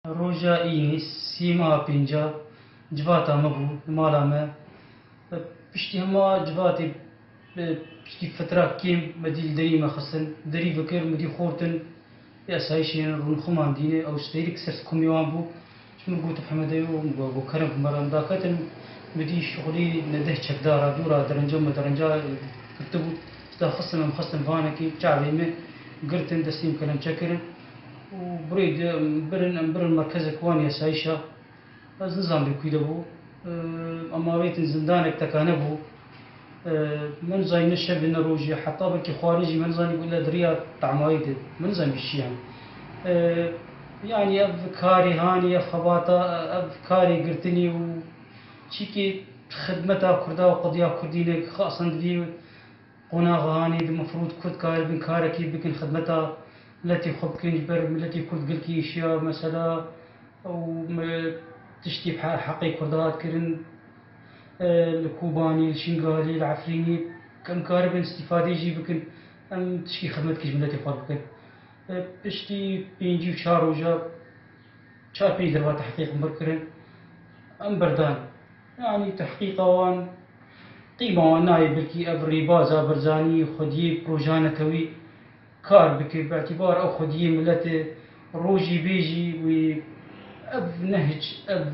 روجا إني سيما بينجا جواتا مبو مالا ما بشتي هما جواتي بشتي فترة كيم مديل دري ما خصن دري فكر مدي خورتن يا سايشين رون خمان ديني أو ستيريك سرس كم يوم بو شو قلت محمد أيوب وكرم مرام داكتن مدي شغلي نده شكدارا دورا درنجا مدرنجا كتبو ستا خصن مخصن فانكي شعبي من قرتن دسيم كلام شكرن وبريد برن مركز كوان يا سايشة از نظام بكيدا بو اما بيت زندانك تكانبو من زي نشب نروجي حتى بكي خارجي من زي يقول دريا طعمايد من زي الشيعان يعني افكاري هاني افخباطا افكاري قرتني و شيكي خدمتها كردا وقضية كردينك خاصة دي قناغ هاني المفروض كنت كار بن كاركي بكن خدمتها التي خبكين بر التي كنت قلكي اشياء مثلا او تشتي حقي كردات كرن الكوباني الشنغالي العفريني كم كارب استفادة يجي بكن ام تشكي خدمتك جملتي خالبكن بشتي بينجي وشاروجا شار بيدر وتحقيق مركرن ام بردان يعني تحقيق وان قيمة واناي بكي افري بازا برزاني خدي بروجانا كوي كار بكي باعتبار او خدي ملت روجي بيجي و اف نهج اف